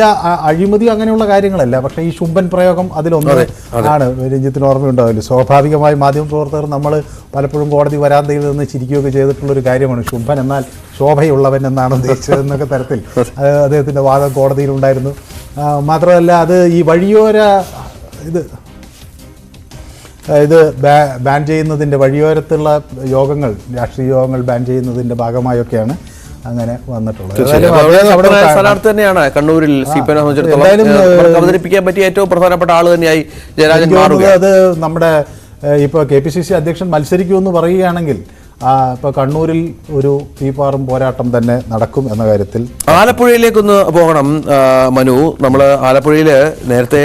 അഴിമതി അങ്ങനെയുള്ള കാര്യങ്ങളല്ല, പക്ഷേ ഈ ശുംഭൻ പ്രയോഗം അതിലൊന്ന് ആണ്. രഞ്ജിത്തിന് ഓർമ്മയുണ്ടാവില്ല, സ്വാഭാവികമായി മാധ്യമപ്രവർത്തകർ നമ്മൾ പലപ്പോഴും കോടതി വരാന്തയിൽ നിന്ന് ചിരിക്കുകയൊക്കെ ചെയ്തിട്ടുള്ളൊരു കാര്യമാണ്. ശുംഭൻ എന്നാൽ ശോഭയുള്ളവൻ എന്നാണ് ഉദ്ദേശിച്ചതെന്നൊക്കെ തരത്തിൽ അദ്ദേഹത്തിൻ്റെ വാദം കോടതിയിലുണ്ടായിരുന്നു. മാത്രമല്ല അത് ഈ വഴിയോര ഇത് ബാൻ ചെയ്യുന്നതിൻ്റെ, വഴിയോരത്തുള്ള യോഗങ്ങൾ, രാഷ്ട്രീയ യോഗങ്ങൾ ബാൻ ചെയ്യുന്നതിൻ്റെ ഭാഗമായൊക്കെയാണ് അങ്ങനെ വന്നിട്ടുള്ളത്. സ്ഥാനാർത്ഥി തന്നെയാണ് കണ്ണൂരിൽ അവതരിപ്പിക്കാൻ പറ്റിയ ഏറ്റവും പ്രധാനപ്പെട്ട ആൾ തന്നെയായി ജയരാജൻ മാറുക. അത് നമ്മുടെ ഇപ്പോൾ KPCC അധ്യക്ഷൻ മത്സരിക്കുമെന്ന് പറയുകയാണെങ്കിൽ ഇപ്പോൾ കണ്ണൂരിൽ ഒരു തീപാറും പോരാട്ടം തന്നെ നടക്കും എന്ന കാര്യത്തിൽ. ആലപ്പുഴയിലേക്കൊന്ന് പോകണം മനു. നമ്മൾ ആലപ്പുഴയിൽ നേരത്തെ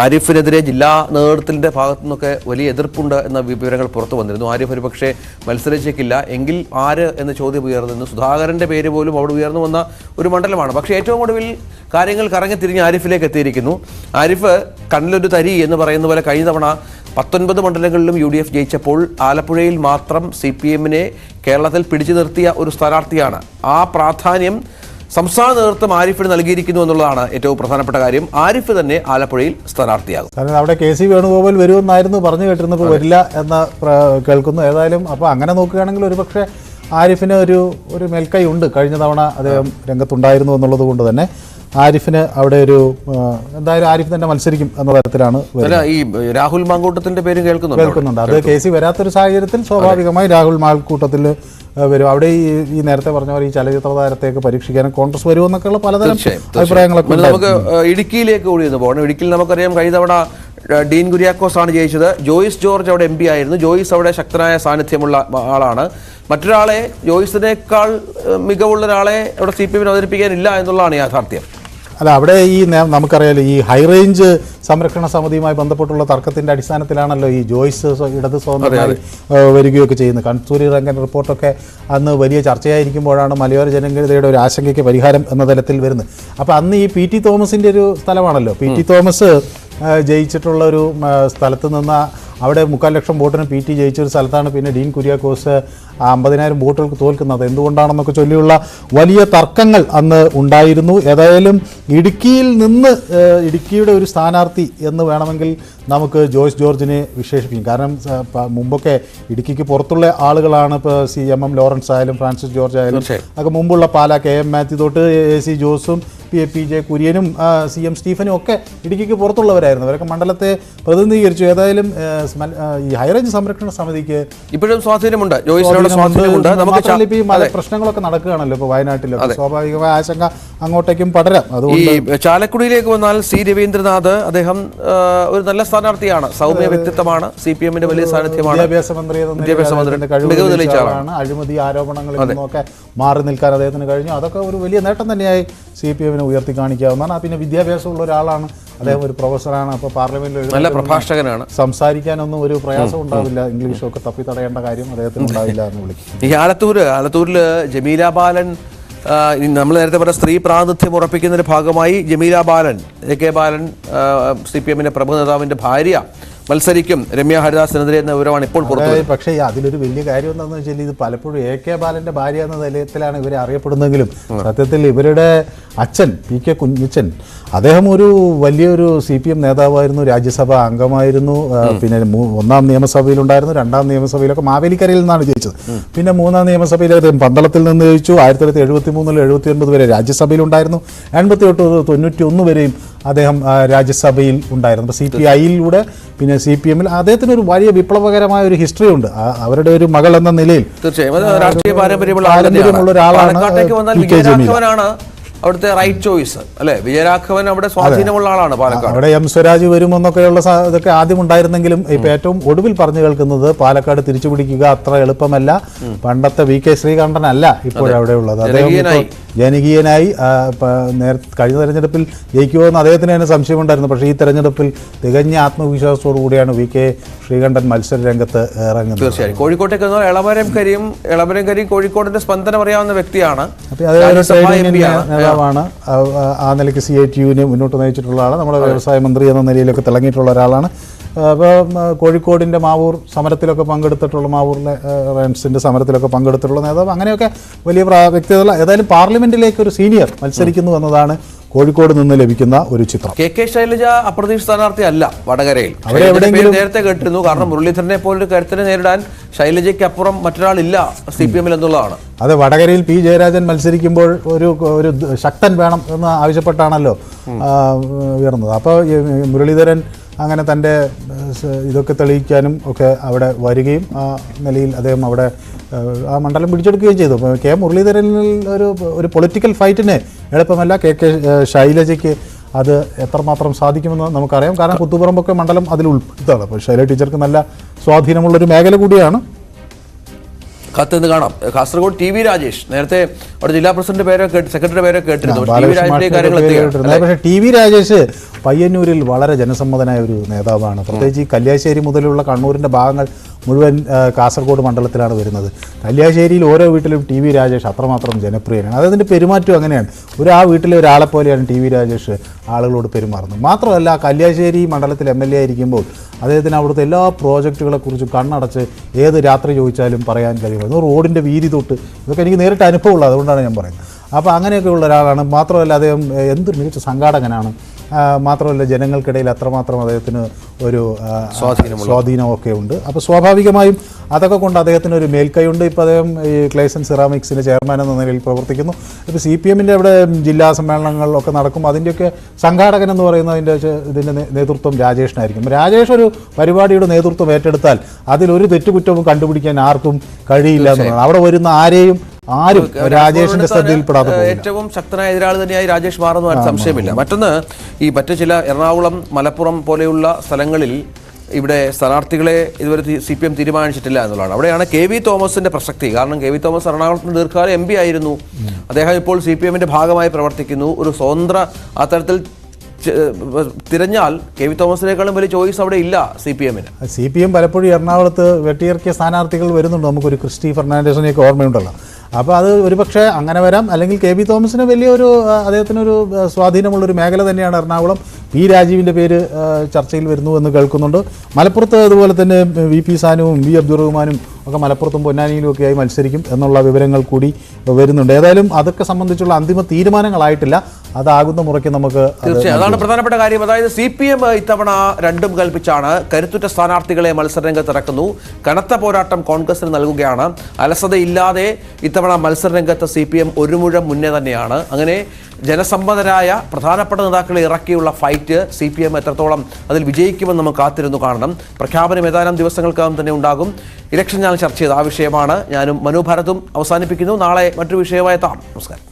ആരിഫിനെതിരെ ജില്ലാ നേതൃത്വത്തിന്റെ ഭാഗത്തു നിന്നൊക്കെ വലിയ എതിർപ്പുണ്ട് എന്ന വിവരങ്ങൾ പുറത്തു വന്നിരുന്നു. ആരിഫ് ഒരുപക്ഷെ മത്സരിച്ചേക്കില്ല, എങ്കിൽ ആര് എന്ന ചോദ്യം ഉയർന്നു. സുധാകരന്റെ പേര് പോലും അവിടെ ഉയർന്നു വന്ന ഒരു മണ്ഡലമാണ്. പക്ഷേ ഏറ്റവും ഒടുവിൽ കാര്യങ്ങൾ കറങ്ങിത്തിരിഞ്ഞ് ആരിഫിലേക്ക് എത്തിയിരിക്കുന്നു. ആരിഫ് കണ്ണിലൊരു തരി എന്ന് പറയുന്ന പോലെ കഴിഞ്ഞ തവണ 19 മണ്ഡലങ്ങളിലും UDF ജയിച്ചപ്പോൾ ആലപ്പുഴയിൽ മാത്രം CPM-നെ കേരളത്തിൽ പിടിച്ചു നിർത്തിയ ഒരു സ്ഥാനാർത്ഥിയാണ്. ആ പ്രാധാന്യം സംസ്ഥാന നേതൃത്വം ആരിഫിന് നൽകിയിരിക്കുന്നു എന്നുള്ളതാണ് ഏറ്റവും പ്രധാനപ്പെട്ട കാര്യം. ആരിഫ് തന്നെ ആലപ്പുഴയിൽ സ്ഥാനാർത്ഥിയാകും. അവിടെ KC വേണുഗോപാൽ വരുമെന്നായിരുന്നു പറഞ്ഞു കേട്ടിരുന്നപ്പോൾ വരില്ല എന്ന് കേൾക്കുന്നു. ഏതായാലും അപ്പോൾ അങ്ങനെ നോക്കുകയാണെങ്കിൽ ഒരുപക്ഷെ ആരിഫിന് ഒരു മേൽക്കൈ ഉണ്ട്. കഴിഞ്ഞ തവണ അദ്ദേഹം രംഗത്തുണ്ടായിരുന്നു എന്നുള്ളത് കൊണ്ട് തന്നെ ആരിഫിന് അവിടെ ഒരു എന്തായാലും ആരിഫ് തന്നെ മത്സരിക്കും എന്ന തരത്തിലാണ്. ഈ രാഹുൽ മാങ്കൂട്ടത്തിന്റെ പേരും കേൾക്കുന്നുണ്ട്. അത് KC വരാത്തൊരു സാഹചര്യത്തിൽ സ്വാഭാവികമായി രാഹുൽ മാങ്കൂട്ടത്തിൽ വരും. അവിടെ ഈ നേരത്തെ പറഞ്ഞ പോലെ ഈ ചലച്ചിത്ര താരത്തേക്ക് പരീക്ഷിക്കാനും കോൺഗ്രസ് വരുമെന്നൊക്കെയുള്ള പലതരം അഭിപ്രായങ്ങളൊക്കെ. നമുക്ക് ഇടുക്കിയിലേക്ക് കൂടി ഒന്ന് പോകണം. ഇടുക്കിയിൽ നമുക്കറിയാം കഴിഞ്ഞ തവണ ഡീൻ കുര്യാക്കോസ് ആണ് ജയിച്ചത്. ജോയിസ് ജോർജ് അവിടെ MP ആയിരുന്നു. ജോയിസ് അവിടെ ശക്തനായ സാന്നിധ്യമുള്ള ആളാണ്. മറ്റൊരാളെ, ജോയിസിനേക്കാൾ മികവുള്ള ഒരാളെ അവിടെ CPM-ന് അവതരിപ്പിക്കാനില്ല എന്നുള്ളതാണ് യാഥാർത്ഥ്യം. അല്ല, അവിടെ ഈ നമുക്കറിയാലോ ഈ ഹൈറേഞ്ച് സംരക്ഷണ സമിതിയുമായി ബന്ധപ്പെട്ടുള്ള തർക്കത്തിൻ്റെ അടിസ്ഥാനത്തിലാണല്ലോ ഈ ജോയിസ് ഇടത് സ്വതന്ത്രമായി വരികയൊക്കെ ചെയ്യുന്നത്. കൺസൂരി റങ്കൻ റിപ്പോർട്ടൊക്കെ അന്ന് വലിയ ചർച്ചയായിരിക്കുമ്പോഴാണ് മലയോര ജനതയുടെ ഒരു ആശങ്കയ്ക്ക് പരിഹാരം എന്ന തലത്തിൽ വരുന്നത്. അപ്പോൾ അന്ന് ഈ PT തോമസിൻ്റെ ഒരു സ്ഥലമാണല്ലോ. PT തോമസ് ജയിച്ചിട്ടുള്ള ഒരു സ്ഥലത്ത് നിന്ന് അവിടെ 3,00,000 വോട്ടിന് PT ജയിച്ചൊരു സ്ഥലത്താണ് പിന്നെ ഡീൻ കുര്യാക്കോസ് 50,000 വോട്ടുകൾക്ക് തോൽക്കുന്നത്. എന്തുകൊണ്ടാണെന്നൊക്കെ ചൊല്ലിയുള്ള വലിയ തർക്കങ്ങൾ അന്ന് ഉണ്ടായിരുന്നു. ഏതായാലും ഇടുക്കിയിൽ നിന്ന് ഇടുക്കിയുടെ ഒരു സ്ഥാനാർത്ഥി എന്ന് വേണമെങ്കിൽ നമുക്ക് ജോയ്സ് ജോർജിനെ വിശേഷിപ്പിക്കും. കാരണം മുമ്പൊക്കെ ഇടുക്കിക്ക് പുറത്തുള്ള ആളുകളാണ്. ഇപ്പോൾ CMM ലോറൻസ് ആയാലും ഫ്രാൻസിസ് ജോർജ് ആയാലും ഒക്കെ മുമ്പുള്ള പാലാ KM മാത്യു തൊട്ട് AC ജോസും PJ കുര്യനും CM സ്റ്റീഫനും ഒക്കെ ഇടുക്കിക്ക് പുറത്തുള്ളവരായിരുന്നു. അവരൊക്കെ മണ്ഡലത്തെ പ്രതിനിധീകരിച്ചു. ഏതായാലും ഈ ഹൈറേഞ്ച് സംരക്ഷണ സമിതിക്ക് ഇപ്പോഴും സ്വാധീനമുണ്ട്. പ്രശ്നങ്ങളൊക്കെ നടക്കുകയാണല്ലോ ഇപ്പോൾ വയനാട്ടിലൊക്കെ. സ്വാഭാവികമായ ആശങ്ക അങ്ങോട്ടേക്കും പടരാം. അതുകൊണ്ട് ചാലക്കുടിയിലേക്ക് വന്നാൽ C രവീന്ദ്രനാഥ്, അദ്ദേഹം ഒരു നല്ല സ്ഥാനാർത്ഥിയാണ്. സൗമ്യ വ്യക്തിത്വമാണ്. CPM-ന്റെ വലിയ സാന്നിധ്യമാണ്. വിദ്യാഭ്യാസ മന്ത്രി കഴിവ് തെളിയിച്ചതാണ്. അഴിമതി ആരോപണങ്ങളിൽ നിന്നൊക്കെ മാറി നിൽക്കാൻ അദ്ദേഹത്തിന് കഴിഞ്ഞു. അതൊക്കെ ഒരു വലിയ നേട്ടം തന്നെയായി CPM-നെ ഉയർത്തി കാണിക്കാവുന്നതാണ്. പിന്നെ വിദ്യാഭ്യാസമുള്ള ഒരാളാണ് അദ്ദേഹം, ഒരു പ്രൊഫസറാണ്. അപ്പോൾ പാർലമെന്റിൽ നല്ല പ്രഭാഷകനാണ്. സംസാരിക്കാനൊന്നും ഒരു പ്രയാസം ഉണ്ടാവില്ല. ഇംഗ്ലീഷൊക്കെ തപ്പി തടയേണ്ട കാര്യം അദ്ദേഹത്തിന് ഉണ്ടാവില്ല എന്ന് വിളിക്കും. ഈ ആലത്തൂരിൽ ജമീല ബാലൻ, നമ്മൾ നേരത്തെ പറഞ്ഞ സ്ത്രീ പ്രാതിനിധ്യം ഉറപ്പിക്കുന്നതിന്റെ ഭാഗമായി ജമീല ബാലൻ, AK ബാലൻ, CPM-ന്റെ പ്രമുഖ നേതാവിന്റെ ഭാര്യ, മത്സരിക്കും രമ്യ ഹരിദാസിനെതിരെ എന്ന വിവരമാണ് ഇപ്പോൾ പുറത്തു. പക്ഷേ അതിലൊരു വലിയ കാര്യം എന്താണെന്ന് വെച്ചാൽ ഇത് പലപ്പോഴും AK ബാലന്റെ ഭാര്യ എന്ന നിലയത്തിലാണ് ഇവരെ അറിയപ്പെടുന്നതെങ്കിലും സത്യത്തിൽ ഇവരുടെ അച്ഛൻ PK കുഞ്ഞച്ചൻ അദ്ദേഹം ഒരു വലിയൊരു CPM നേതാവായിരുന്നു, രാജ്യസഭാ അംഗമായിരുന്നു, പിന്നെ 1ാം നിയമസഭയിലുണ്ടായിരുന്നു, 2ാം നിയമസഭയിലൊക്കെ മാവേലിക്കരയിൽ നിന്നാണ് ജയിച്ചത്. പിന്നെ 3ാം നിയമസഭയിൽ അദ്ദേഹം പന്തളത്തിൽ നിന്ന് ജയിച്ചു. 1973 79 വരെ രാജ്യസഭയിലുണ്ടായിരുന്നു. 88 91 വരെയും അദ്ദേഹം രാജ്യസഭയിൽ ഉണ്ടായിരുന്നു. CPI-യിലൂടെ പിന്നെ CPM-ൽ അദ്ദേഹത്തിന് ഒരു വലിയ വിപ്ലവകരമായ ഒരു ഹിസ്റ്ററി ഉണ്ട്. അവരുടെ ഒരു മകൾ എന്ന നിലയിൽ തീർച്ചയായും രാഷ്ട്രീയ പാരമ്പര്യമുള്ള ഒരാളാണ് PK ജമീല. അവിടുത്തെ റൈറ്റ് ചോയ്സ് അല്ലെ, വിജയരാഘവൻ അവിടെ സ്വാധീനമുള്ള ആളാണ് പാലക്കാട്. അവിടെ M സ്വരാജ് വരുമെന്നൊക്കെയുള്ള ഇതൊക്കെ ആദ്യം ഉണ്ടായിരുന്നെങ്കിലും ഇപ്പൊ ഏറ്റവും ഒടുവിൽ പറഞ്ഞു കേൾക്കുന്നത് പാലക്കാട് തിരിച്ചുപിടിക്കുക അത്ര എളുപ്പമല്ല, പണ്ടത്തെ VK ശ്രീകണ്ഠൻ അല്ല ഇപ്പോഴവിടെ ഉള്ളത്. അദ്ദേഹം ജനകീയനായി കഴിഞ്ഞ തെരഞ്ഞെടുപ്പിൽ ജയിക്കുമെന്ന് അദ്ദേഹത്തിന് തന്നെ സംശയമുണ്ടായിരുന്നു. പക്ഷേ ഈ തെരഞ്ഞെടുപ്പിൽ തികഞ്ഞ ആത്മവിശ്വാസത്തോടു കൂടിയാണ് VK ശ്രീകണ്ഠൻ മത്സര രംഗത്ത് ഇറങ്ങുന്നത്. തീർച്ചയായും കോഴിക്കോട്ടേക്ക് എളമരം കരീം കോഴിക്കോടിന്റെ സ്പന്ദനം അറിയാവുന്ന വ്യക്തിയാണ്, നേതാവാണ്. ആ നിലയ്ക്ക് CITU-വിനെ മുന്നോട്ട് നയിച്ചിട്ടുള്ള ആളാണ്. നമ്മുടെ വ്യവസായ മന്ത്രി എന്ന നിലയിലൊക്കെ തിളങ്ങിയിട്ടുള്ള ഒരാളാണ്. അപ്പോൾ കോഴിക്കോടിൻ്റെ മാവൂർ സമരത്തിലൊക്കെ പങ്കെടുത്തിട്ടുള്ള, മാവൂരിലെ റെൻസിൻ്റെ സമരത്തിലൊക്കെ പങ്കെടുത്തിട്ടുള്ള നേതാവ്, അങ്ങനെയൊക്കെ വലിയ വ്യക്തികൾ. ഏതായാലും പാർലമെന്റിലേക്ക് ഒരു സീനിയർ മത്സരിക്കുന്നു എന്നതാണ് കോഴിക്കോട് നിന്ന് ലഭിക്കുന്ന ഒരു ചിത്രം. KK ശൈലജ അപ്രതീക്ഷിത സ്ഥാനാർത്ഥി അല്ല വടകരയിൽ. നേരത്തെ കേട്ടിരുന്നു, കാരണം മുരളീധരനെ പോലൊരു കരുത്തിനെ നേരിടാൻ ശൈലജയ്ക്ക് അപ്പുറം മറ്റൊരാളില്ല CPM-ൽ എന്നുള്ളതാണ്. അതെ, വടകരയിൽ P ജയരാജൻ മത്സരിക്കുമ്പോൾ ഒരു ശക്തൻ വേണം എന്ന് ആവശ്യപ്പെട്ടാണല്ലോ ഉയർന്നത്. അപ്പോൾ മുരളീധരൻ അങ്ങനെ തൻ്റെ ഇതൊക്കെ തെളിയിക്കാനും ഒക്കെ അവിടെ വരികയും ആ നിലയിൽ അദ്ദേഹം അവിടെ ആ മണ്ഡലം പിടിച്ചെടുക്കുകയും ചെയ്തു. അപ്പോൾ K മുരളീധരനിൽ ഒരു പൊളിറ്റിക്കൽ ഫൈറ്റിന് എളുപ്പമല്ല. KK ശൈലജയ്ക്ക് അത് എത്രമാത്രം സാധിക്കുമെന്ന് നമുക്കറിയാം. കാരണം കുത്തുപറമ്പൊക്കെ മണ്ഡലം അതിൽ ഉൾപ്പെടുത്താണ്. അപ്പോൾ ശൈല ടീച്ചർക്ക് നല്ല സ്വാധീനമുള്ളൊരു മേഖല കൂടിയാണ്. കത്തെന്ന് കാണാം. കാസർഗോഡ് TV രാജേഷ്, നേരത്തെ അവിടെ ജില്ലാ പ്രസിഡന്റ് സെക്രട്ടറി പേരോ കേട്ടിരുന്നു. പക്ഷേ TV രാജേഷ് പയ്യന്നൂരിൽ വളരെ ജനസമ്മതനായ ഒരു നേതാവാണ്. പ്രത്യേകിച്ച് ഈ കല്യാശ്ശേരി മുതലുള്ള കണ്ണൂരിൻ്റെ ഭാഗങ്ങൾ മുഴുവൻ കാസർഗോഡ് മണ്ഡലത്തിലാണ് വരുന്നത്. കല്യാശ്ശേരിയിൽ ഓരോ വീട്ടിലും TV രാജേഷ് അത്രമാത്രം ജനപ്രിയനാണ്. അതിൻ്റെ പെരുമാറ്റം അങ്ങനെയാണ്. ആ വീട്ടിലെ ഒരാളെ പോലെയാണ് TV രാജേഷ് ആളുകളോട് പെരുമാറുന്നത്. മാത്രമല്ല, കല്യാശ്ശേരി മണ്ഡലത്തിൽ MLA ആയിരിക്കുമ്പോൾ അദ്ദേഹത്തിന് അവിടുത്തെ എല്ലാ പ്രോജക്റ്റുകളെക്കുറിച്ചും കണ്ണടച്ച് ഏത് രാത്രി ചോദിച്ചാലും പറയാൻ കഴിയുമായിരുന്നു. റോഡിൻ്റെ വീതി തൊട്ട് ഇതൊക്കെ എനിക്ക് നേരിട്ട് അനുഭവമുള്ളത്, അതുകൊണ്ടാണ് ഞാൻ പറയുന്നത്. അപ്പോൾ അങ്ങനെയൊക്കെയുള്ള ഒരാളാണ്. മാത്രമല്ല, അദ്ദേഹം എന്തൊരു മികച്ച സംഘാടകനാണ്. മാത്രമല്ല, ജനങ്ങൾക്കിടയിൽ അത്രമാത്രം അദ്ദേഹത്തിന് ഒരു സ്വാധീനമൊക്കെ ഉണ്ട്. അപ്പോൾ സ്വാഭാവികമായും അതൊക്കെ കൊണ്ട് അദ്ദേഹത്തിന് ഒരു മേൽക്കൈയുണ്ട്. ഇപ്പോൾ അദ്ദേഹം ഈ ക്ലേസൺ സിറാമിക്സിൻ്റെ ചെയർമാൻ എന്ന നിലയിൽ പ്രവർത്തിക്കുന്നു. ഇപ്പോൾ CPM-ൻ്റെ അവിടെ ജില്ലാ സമ്മേളനങ്ങളിലൊക്കെ നടക്കും. അതിൻ്റെയൊക്കെ സംഘാടകൻ എന്ന് പറയുന്നതിൻ്റെ ഇതിൻ്റെ നേതൃത്വം രാജേഷിനായിരിക്കും. രാജേഷ് ഒരു പരിപാടിയുടെ നേതൃത്വം ഏറ്റെടുത്താൽ അതിലൊരു തെറ്റുകുറ്റവും കണ്ടുപിടിക്കാൻ ആർക്കും കഴിയില്ല എന്നുള്ളതാണ്. അവിടെ വരുന്ന ആരും രാജേഷിന്റെ ശ്രദ്ധയിൽപ്പെടാതെ ഏറ്റവും ശക്തനായ എതിരാളി തന്നെയായി രാജേഷ് മാറുന്നു, സംശയമില്ല. മറ്റ് ചില എറണാകുളം, മലപ്പുറം പോലെയുള്ള സ്ഥലങ്ങളിൽ ഇവിടെ സ്ഥാനാർത്ഥികളെ ഇതുവരെ CPM തീരുമാനിച്ചിട്ടില്ല എന്നുള്ളതാണ്. അവിടെയാണ് KV തോമസിന്റെ പ്രസക്തി. കാരണം KV തോമസ് എറണാകുളത്തിന് ദീർഘകാലം MP ആയിരുന്നു. അദ്ദേഹം ഇപ്പോൾ CPM-ന്റെ ഭാഗമായി പ്രവർത്തിക്കുന്നു. ഒരു സ്വതന്ത്ര അത്തരത്തിൽ തിരഞ്ഞാൽ KV തോമസിനേക്കാളും വലിയ ചോയ്സ് അവിടെ ഇല്ല CPM-ന്. CPM പലപ്പോഴും എറണാകുളത്ത് വെട്ടിയിറക്കിയ സ്ഥാനാർത്ഥികൾ വരുന്നുണ്ട്. നമുക്കൊരു ക്രിസ്റ്റി ഫെർണാണ്ടസിനെയൊക്കെ ഓർമ്മയുണ്ടല്ലോ. അപ്പോൾ അത് ഒരുപക്ഷെ അങ്ങനെ വരാം. അല്ലെങ്കിൽ KV തോമസിന് വലിയൊരു അദ്ദേഹത്തിനൊരു സ്വാധീനമുള്ളൊരു മേഖല തന്നെയാണ് എറണാകുളം. P രാജീവിൻ്റെ പേര് ചർച്ചയിൽ വരുന്നു എന്ന് കേൾക്കുന്നുണ്ട്. മലപ്പുറത്ത് അതുപോലെ തന്നെ VP സാനുവും V അബ്ദുറഹ്മാനും ഒക്കെ മലപ്പുറത്തും പൊന്നാനിയിലും ഒക്കെയായി മത്സരിക്കും എന്നുള്ള വിവരങ്ങൾ കൂടി വരുന്നുണ്ട്. ഏതായാലും അതൊക്കെ സംബന്ധിച്ചുള്ള അന്തിമ തീരുമാനങ്ങളായിട്ടില്ല. അതാകുന്ന മുറയ്ക്ക് നമുക്ക് തീർച്ചയായും അതാണ് പ്രധാനപ്പെട്ട കാര്യം. അതായത് CPM ഇത്തവണ രണ്ടും കൽപ്പിച്ചാണ്. കരുത്തുറ്റ സ്ഥാനാർത്ഥികളെ മത്സരരംഗത്ത് ഇറക്കുന്നു. കനത്ത പോരാട്ടം കോൺഗ്രസിന് നൽകുകയാണ്. അലസതയില്ലാതെ ഇത്തവണ മത്സരരംഗത്ത് CPM ഒരു മുഴം മുന്നേ തന്നെയാണ്. അങ്ങനെ ജനസമ്മതരായ പ്രധാനപ്പെട്ട നേതാക്കളെ ഇറക്കിയുള്ള ഫൈറ്റ് CPM എത്രത്തോളം അതിൽ വിജയിക്കുമെന്ന് നമുക്ക് കാത്തിരുന്നു കാണണം. പ്രഖ്യാപനം ഏതാനും ദിവസങ്ങൾക്കകം തന്നെ ഉണ്ടാകും. ഇലക്ഷൻ ചാനൽ ചർച്ച ചെയ്ത ആ വിഷയമാണ് ഞാനും മനു ഭാരതും അവസാനിപ്പിക്കുന്നു. നാളെ മറ്റൊരു വിഷയമായി എത്താം. നമസ്കാരം.